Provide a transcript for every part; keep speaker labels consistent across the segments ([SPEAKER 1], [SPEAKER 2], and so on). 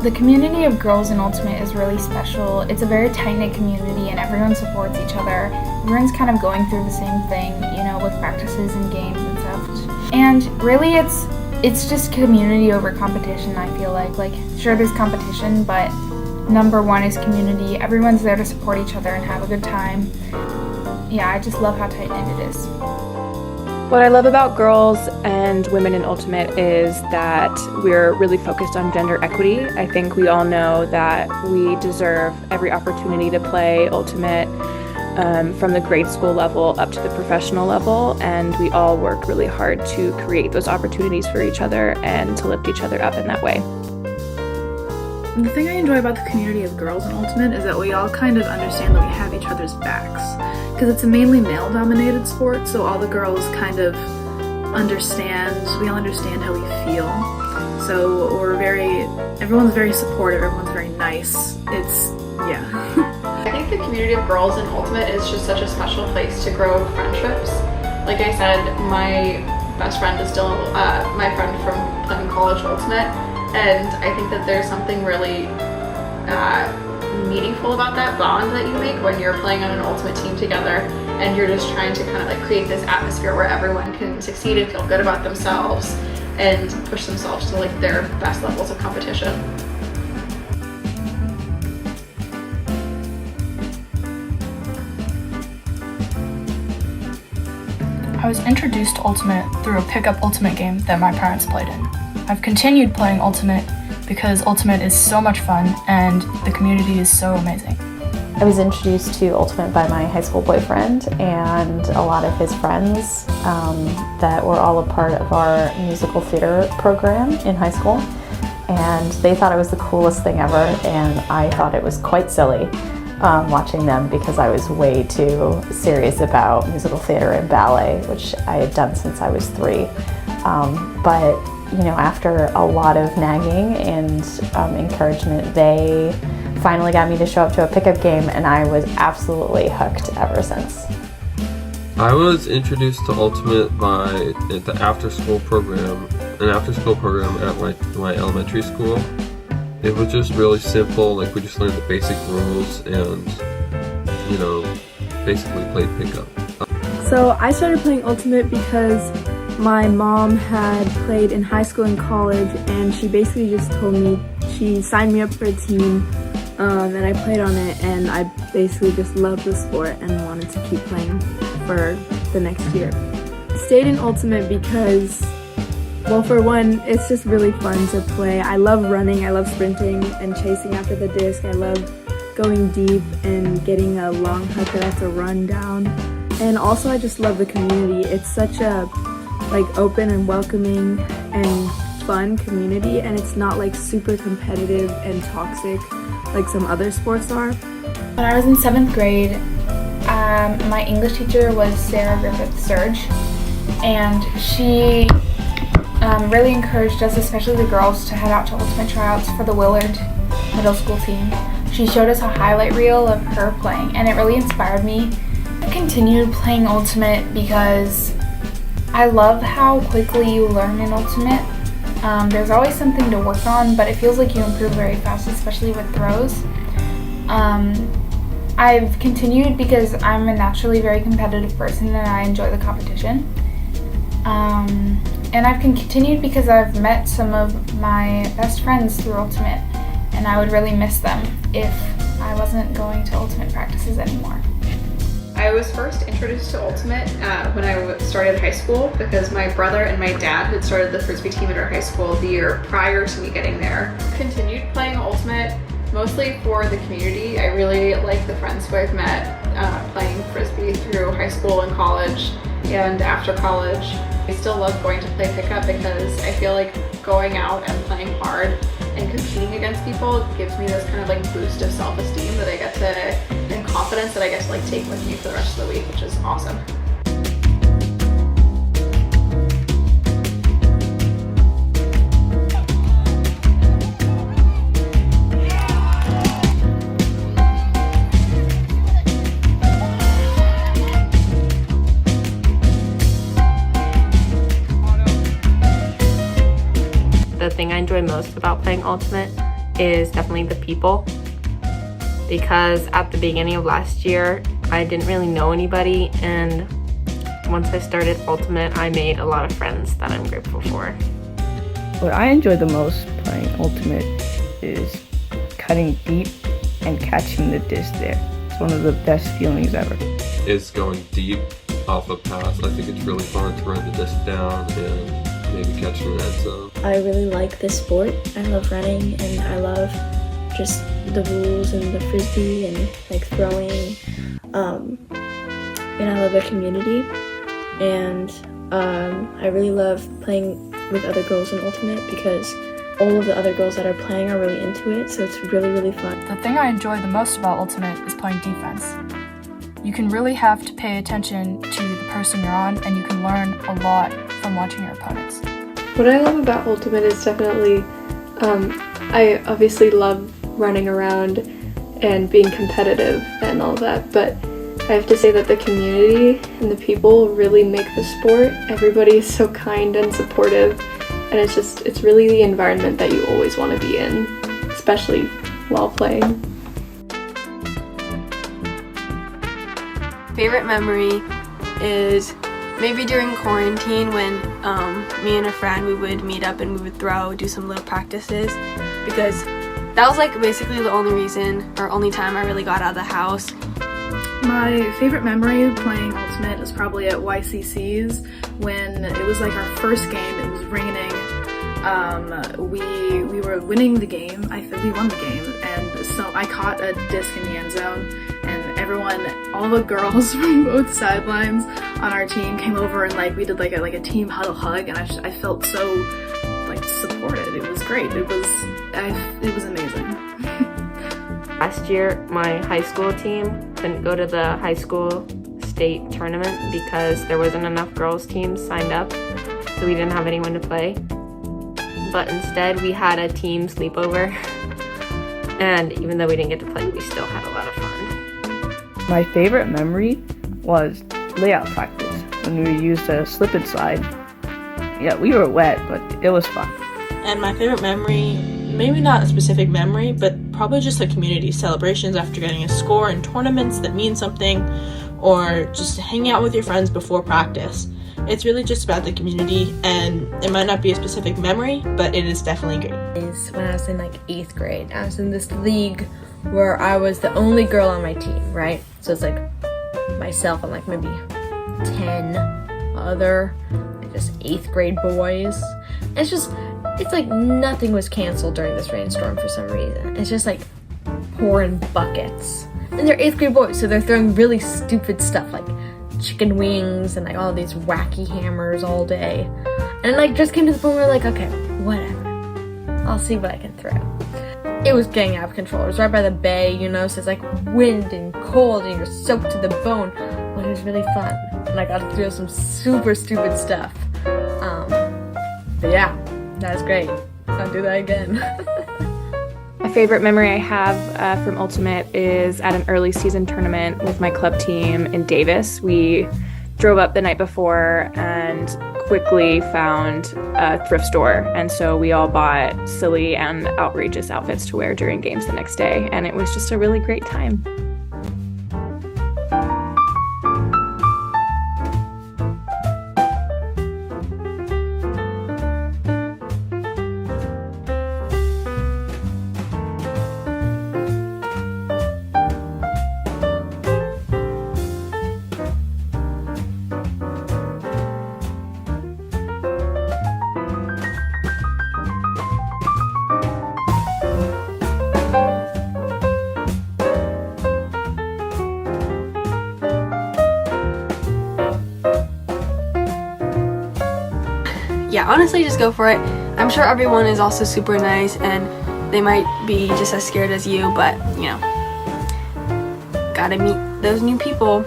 [SPEAKER 1] The community of girls in Ultimate is really special. It's a very tight-knit community and everyone supports each other. Everyone's kind of going through the same thing, you know, with practices and games and stuff. And really it's just community over competition, I feel like. Like, sure there's competition, but number one is community. Everyone's there to support each other and have a good time. Yeah, I just love how tight-knit it is.
[SPEAKER 2] What I love about girls and women in Ultimate is that we're really focused on gender equity. I think we all know that we deserve every opportunity to play Ultimate from the grade school level up to the professional level, and we all work really hard to create those opportunities for each other and to lift each other up in that way.
[SPEAKER 3] The thing I enjoy about the community of girls in Ultimate is that we all kind of understand that we have each other's backs. Because it's a mainly male-dominated sport, so all the girls kind of understand, we all understand how we feel. So everyone's very supportive, everyone's very nice. Yeah.
[SPEAKER 4] I think the community of girls in Ultimate is just such a special place to grow friendships. Like I said, my best friend is still my friend from playing college Ultimate, and I think that there's something really meaningful about that bond that you make when you're playing on an Ultimate team together and you're just trying to kind of like create this atmosphere where everyone can succeed and feel good about themselves and push themselves to like their best levels of competition.
[SPEAKER 5] I was introduced to Ultimate through a pickup Ultimate game that my parents played in. I've continued playing Ultimate because Ultimate is so much fun and the community is so amazing.
[SPEAKER 6] I was introduced to Ultimate by my high school boyfriend and a lot of his friends that were all a part of our musical theater program in high school, and they thought it was the coolest thing ever, and I thought it was quite silly watching them because I was way too serious about musical theater and ballet, which I had done since I was 3. But you know, after a lot of nagging and encouragement, they finally got me to show up to a pickup game, and I was absolutely hooked ever since.
[SPEAKER 7] I was introduced to Ultimate by the after-school program, an after-school program at my elementary school. It was just really simple, like we just learned the basic rules and, you know, basically played pickup.
[SPEAKER 8] So I started playing Ultimate because my mom had played in high school and college, and she basically just told me, she signed me up for a team, and I played on it, and I basically just loved the sport and wanted to keep playing for the next year. I stayed in Ultimate because, well, for one, it's just really fun to play. I love running, I love sprinting and chasing after the disc. I love going deep and getting a long putt that I have to run down. And also I just love the community. It's such a open and welcoming and fun community, and it's not like super competitive and toxic like some other sports are.
[SPEAKER 1] When I was in 7th grade, my English teacher was Sarah Griffith Surge, and she really encouraged us, especially the girls, to head out to Ultimate tryouts for the Willard middle school team. She showed us a highlight reel of her playing, and it really inspired me. I continued playing Ultimate because I love how quickly you learn in Ultimate. There's always something to work on, but it feels like you improve very fast, especially with throws. I've continued because I'm a naturally very competitive person and I enjoy the competition. And I've continued because I've met some of my best friends through Ultimate, and I would really miss them if I wasn't going to Ultimate practices anymore.
[SPEAKER 4] I was first introduced to Ultimate when I started high school because my brother and my dad had started the Frisbee team at our high school the year prior to me getting there. Continued playing Ultimate mostly for the community. I really like the friends who I've met playing Frisbee through high school and college and after college. I still love going to play pickup because I feel like going out and playing hard and competing against people gives me this kind of like boost of self-esteem that I get to, and confidence that I get to like take with me for the rest of the week, which is awesome.
[SPEAKER 2] The thing I enjoy most about playing Ultimate
[SPEAKER 9] is definitely the people, because at the beginning of last year, I didn't really know anybody, and once I started Ultimate, I made a lot of friends that I'm grateful for.
[SPEAKER 10] What I enjoy the most playing Ultimate is cutting deep and catching the disc there. It's one of the best feelings ever.
[SPEAKER 7] It's going deep off a pass. I think it's really fun to run the disc down and maybe catch an end zone.
[SPEAKER 11] I really like this sport. I love running, and I love just the rules and the frisbee and like throwing. And I love the community, and I really love playing with other girls in Ultimate because all of the other girls that are playing are really into it, so it's really, really fun.
[SPEAKER 5] The thing I enjoy the most about Ultimate is playing defense. You can really have to pay attention to the person you're on, and you can learn a lot from watching your opponents.
[SPEAKER 12] What I love about Ultimate is definitely, I obviously love running around and being competitive and all that, but I have to say that the community and the people really make the sport. Everybody is so kind and supportive, and it's really the environment that you always want to be in, especially while playing.
[SPEAKER 8] Favorite memory is maybe during quarantine when me and a friend, we would meet up and we would do some little practices, because that was like basically the only reason or only time I really got out of the house.
[SPEAKER 3] My favorite memory playing Ultimate is probably at YCC's when it was like our first game. It was raining. We were winning the game. We won the game, and so I caught a disc in the end zone, and all the girls from both sidelines on our team came over, and like we did like a team huddle hug, and I felt so like supported. It was great. It was amazing.
[SPEAKER 9] Last year, my high school team couldn't go to the high school state tournament because there wasn't enough girls teams signed up, so we didn't have anyone to play. But instead, we had a team sleepover, and even though we didn't get to play, we still had a lot of fun.
[SPEAKER 10] My favorite memory was layout practice when we used a slip and slide. Yeah, we were wet, but it was fun.
[SPEAKER 13] And my favorite memory, maybe not a specific memory, but probably just the community celebrations after getting a score in tournaments that mean something, or just hanging out with your friends before practice. It's really just about the community, and it might not be a specific memory, but it is definitely great.
[SPEAKER 14] Is when I was in like 8th grade. I was in this league where I was the only girl on my team, right? So it's like myself and like maybe 10 other just 8th grade boys. It's like nothing was canceled during this rainstorm for some reason. It's just like pouring buckets. And they're 8th grade boys, so they're throwing really stupid stuff like chicken wings and like all these wacky hammers all day. And it like just came to the point where like, okay, whatever. I'll see what I can throw. It was getting out of control. It was right by the bay, so it's like wind and cold and you're soaked to the bone. But it was really fun. And I got to throw some super stupid stuff. But yeah, that was great. I'll do that again.
[SPEAKER 2] My favorite memory I have from Ultimate is at an early season tournament with my club team in Davis. We drove up the night before and quickly found a thrift store, and so we all bought silly and outrageous outfits to wear during games the next day, and it was just a really great time.
[SPEAKER 8] Yeah, honestly, just go for it. I'm sure everyone is also super nice, and they might be just as scared as you, but, gotta meet those new people.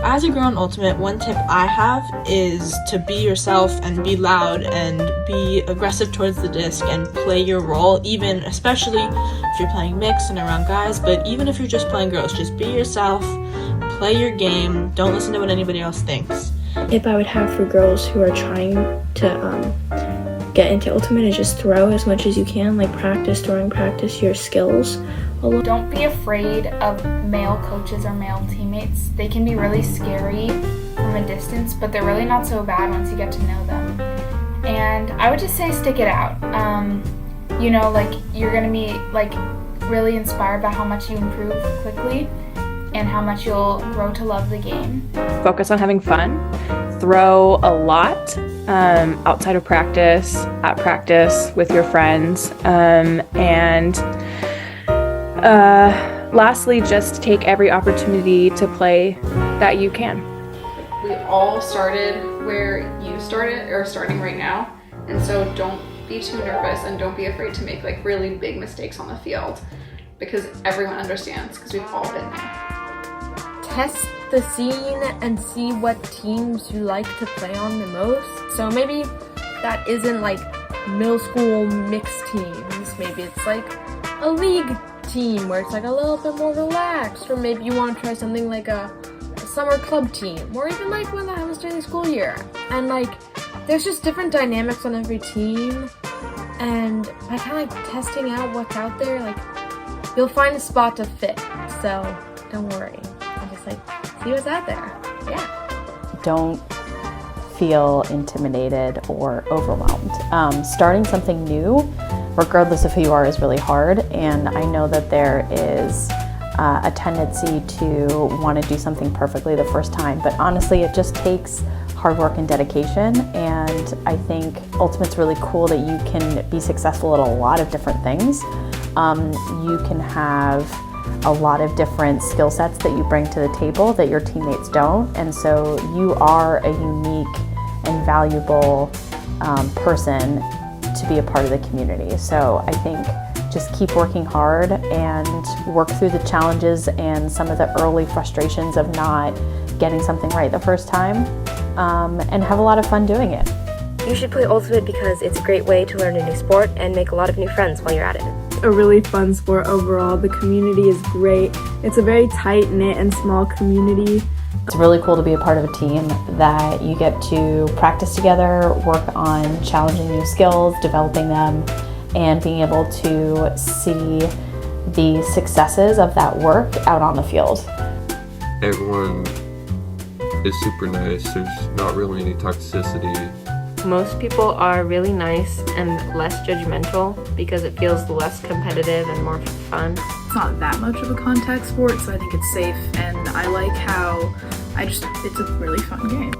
[SPEAKER 13] As a girl in Ultimate, one tip I have is to be yourself and be loud and be aggressive towards the disc and play your role, especially if you're playing mixed and around guys, but even if you're just playing girls, just be yourself, play your game, don't listen to what anybody else thinks.
[SPEAKER 11] Tip I would have for girls who are trying to get into Ultimate is just throw as much as you can, like practice throwing, practice your skills a lot.
[SPEAKER 1] Don't be afraid of male coaches or male teammates. They can be really scary from a distance, but they're really not so bad once you get to know them. And I would just say stick it out. You know, like you're gonna be like really inspired by how much you improve quickly and how much you'll grow to love the game.
[SPEAKER 2] Focus on having fun. Throw a lot outside of practice, at practice, with your friends. And lastly, just take every opportunity to play that you can.
[SPEAKER 4] We all started where you started, or starting right now, and so don't be too nervous and don't be afraid to make like really big mistakes on the field, because everyone understands, because we've all been there.
[SPEAKER 14] Test the scene and see what teams you like to play on the most. So maybe that isn't like middle school mixed teams. Maybe it's like a league team where it's like a little bit more relaxed, or maybe you want to try something like a summer club team, or even like one that happens during the school year. And like there's just different dynamics on every team, and by kind of like testing out what's out there, like you'll find a spot to fit. So don't worry. Just like see what's out there. Yeah.
[SPEAKER 6] Don't feel intimidated or overwhelmed. Starting something new, regardless of who you are, is really hard, and I know that there is a tendency to want to do something perfectly the first time, but honestly it just takes hard work and dedication, and I think Ultimate's really cool that you can be successful at a lot of different things. You can have a lot of different skill sets that you bring to the table that your teammates don't, and so you are a unique and valuable person to be a part of the community. So I think just keep working hard and work through the challenges and some of the early frustrations of not getting something right the first time, and have a lot of fun doing it.
[SPEAKER 15] You should play Ultimate because it's a great way to learn a new sport and make a lot of new friends while you're at it.
[SPEAKER 8] A really fun sport overall. The community is great. It's a very tight-knit and small community.
[SPEAKER 6] It's really cool to be a part of a team that you get to practice together, work on challenging new skills, developing them, and being able to see the successes of that work out on the field.
[SPEAKER 7] Everyone is super nice. There's not really any toxicity.
[SPEAKER 9] Most people are really nice and less judgmental because it feels less competitive and more fun.
[SPEAKER 3] It's not that much of a contact sport, so I think it's safe, and I like how it's a really fun game.